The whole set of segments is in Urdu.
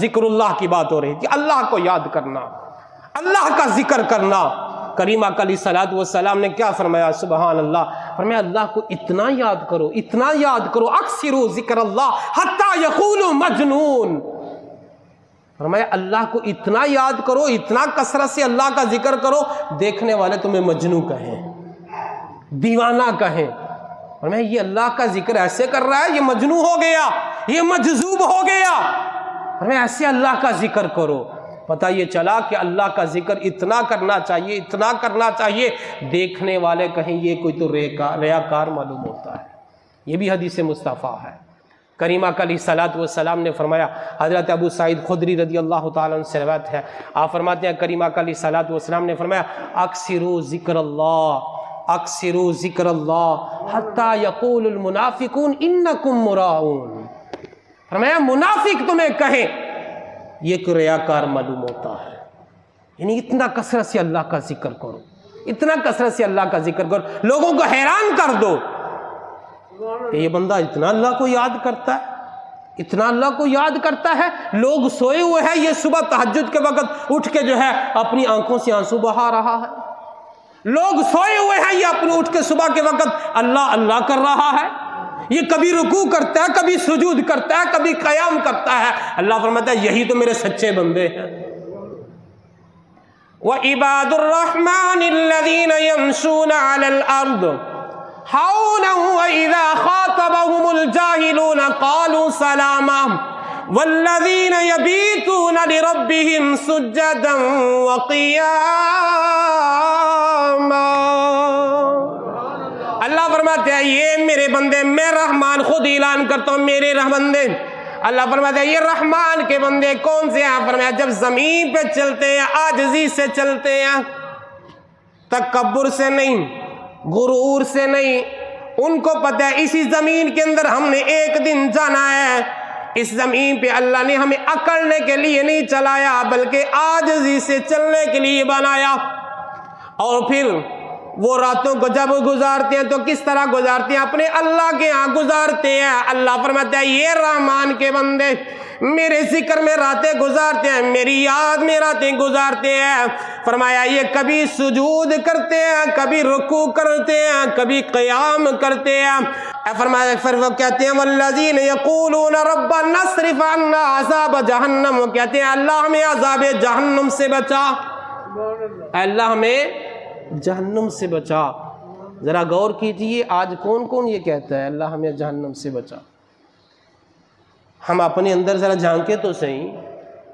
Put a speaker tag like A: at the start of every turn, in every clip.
A: ذکر اللہ کی بات ہو رہی تھی، اللہ کو یاد کرنا، اللہ کا ذکر کرنا۔ کریمہ علیہ الصلوۃ والسلام نے کیا فرمایا؟ سبحان اللہ، فرمایا اللہ کو اتنا یاد کرو، اتنا یاد کرو، اکثروا ذکر اللہ حتی یقولوا مجنون۔ فرمایا اللہ کو اتنا یاد کرو، اتنا کثرت سے اللہ کا ذکر کرو، دیکھنے والے تمہیں مجنوں کہیں، دیوانہ کہیں۔ فرمایا یہ اللہ کا ذکر ایسے کر رہا ہے، یہ مجنوں ہو گیا، یہ مجذوب ہو گیا۔ فرمایا ایسے اللہ کا ذکر کرو۔ پتہ یہ چلا کہ اللہ کا ذکر اتنا کرنا چاہیے، اتنا کرنا چاہیے، دیکھنے والے کہیں یہ کوئی تو ریاکار معلوم ہوتا ہے۔ یہ بھی حدیث مصطفیٰ ہے۔ کریمہ علیہ الصلوۃ والسلام نے فرمایا، حضرت ابو سعید خدری رضی اللہ تعالیٰ عنہ سے روایت ہے، آپ فرماتے ہیں کریمہ علیہ الصلوۃ والسلام نے فرمایا اکثروا ذکر اللہ، اکثروا ذکر اللہ حتی یقول المنافقون انکم مراؤون۔ فرمایا منافق تمہیں کہیں یہ کہ ریاکار معلوم ہوتا ہے۔ یعنی اتنا کثرت سے اللہ کا ذکر کرو، اتنا کثرت سے اللہ کا ذکر کرو، لوگوں کو حیران کر دو کہ یہ بندہ اتنا اللہ کو یاد کرتا ہے، اتنا اللہ کو یاد کرتا ہے۔ لوگ سوئے ہوئے ہیں، یہ صبح تہجد کے وقت اٹھ کے جو ہے اپنی آنکھوں سے آنسو بہا رہا ہے۔ لوگ سوئے ہوئے ہیں، یہ اپنے اٹھ کے صبح کے وقت اللہ اللہ کر رہا ہے۔ یہ کبھی رکوع کرتا ہے، کبھی سجود کرتا ہے، کبھی قیام کرتا ہے۔ اللہ فرماتا ہے یہی تو میرے سچے بندے ہیں۔ وَعِبَادُ الرَّحْمَنِ الَّذِينَ يَمْشُونَ عَلَى الْأَرْضِ هَوْنًا وَإِذَا خَاطَبَهُمُ الْجَاهِلُونَ قَالُوا سَلَامًا وَالَّذِينَ يَبِيتُونَ لِرَبِّهِمْ سُجَّدًا وَقِيَامًا۔ اللہ فرماتے ہیں یہ میرے بندے، میں رحمان خود اعلان کرتا ہوں میرے بندے۔ اللہ فرماتے ہیں یہ رحمان کے بندے کون سے ہیں؟ فرمایا جب زمین پہ چلتے ہیں عاجزی سے چلتے ہیں، تکبر سے نہیں، غرور سے نہیں۔ ان کو پتہ ہے اسی زمین کے اندر ہم نے ایک دن جانا ہے، اس زمین پہ اللہ نے ہمیں اکڑنے کے لیے نہیں چلایا بلکہ عاجزی سے چلنے کے لیے بنایا۔ اور پھر وہ راتوں کو جب گزارتے ہیں تو کس طرح گزارتے ہیں؟ اپنے اللہ کے ہاں گزارتے ہیں۔ اللہ فرماتا ہے یہ رحمان کے بندے میرے ذکر میں راتیں گزارتے ہیں، میری یاد میں راتیں گزارتے ہیں۔ فرمایا یہ کبھی سجود کرتے ہیں، کبھی رکوع کرتے ہیں، کبھی قیام کرتے ہیں۔ فرمایا پھر وہ کہتے ہیں والذین یقولون ربنا اصرف عنا عذاب جہنم، وہ کہتے ہیں اللہ ہمیں عذاب جہنم سے بچا، اللہ ہمیں جہنم سے بچا۔ ذرا غور کیجئے آج کون کون یہ کہتا ہے اللہ ہمیں جہنم سے بچا؟ ہم اپنے اندر ذرا جھانکے تو صحیح،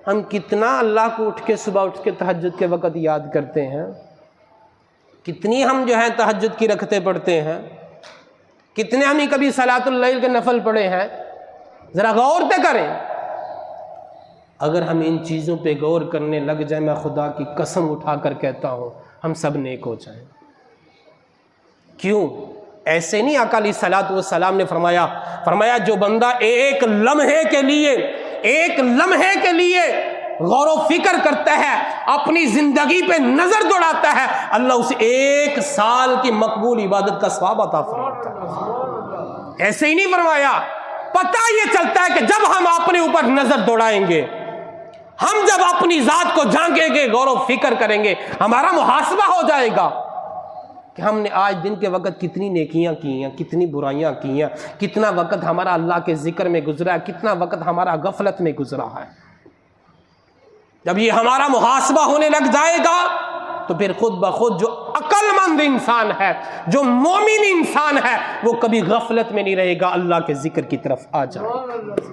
A: ہم کتنا اللہ کو اٹھ کے صبح اٹھ کے تہجد کے وقت یاد کرتے ہیں، کتنی ہم جو ہے تہجد کی رکعتیں پڑھتے ہیں، کتنے ہم کبھی صلاۃ اللیل کے نفل پڑھے ہیں۔ ذرا غور پہ کریں۔ اگر ہم ان چیزوں پہ غور کرنے لگ جائیں، میں خدا کی قسم اٹھا کر کہتا ہوں ہم سب نیک ہو جائیں۔ کیوں؟ ایسے نہیں آقا علیہ الصلوۃ والسلام نے فرمایا جو بندہ ایک لمحے کے لیے غور و فکر کرتا ہے، اپنی زندگی پہ نظر دوڑاتا ہے، اللہ اسے 1 سال کی مقبول عبادت کا ثواب عطا فرماتا ہے۔ ایسے ہی نہیں فرمایا، پتہ یہ چلتا ہے کہ جب ہم اپنے اوپر نظر دوڑائیں گے، ہم جب اپنی ذات کو جھانکیں گے، غور و فکر کریں گے، ہمارا محاسبہ ہو جائے گا کہ ہم نے آج دن کے وقت کتنی نیکیاں کی ہیں، کتنی برائیاں کی ہیں، کتنا وقت ہمارا اللہ کے ذکر میں گزرا ہے، کتنا وقت ہمارا غفلت میں گزرا ہے۔ جب یہ ہمارا محاسبہ ہونے لگ جائے گا تو پھر خود بخود جو عقل مند انسان ہے، جو مومن انسان ہے، وہ کبھی غفلت میں نہیں رہے گا، اللہ کے ذکر کی طرف آ جائے گا۔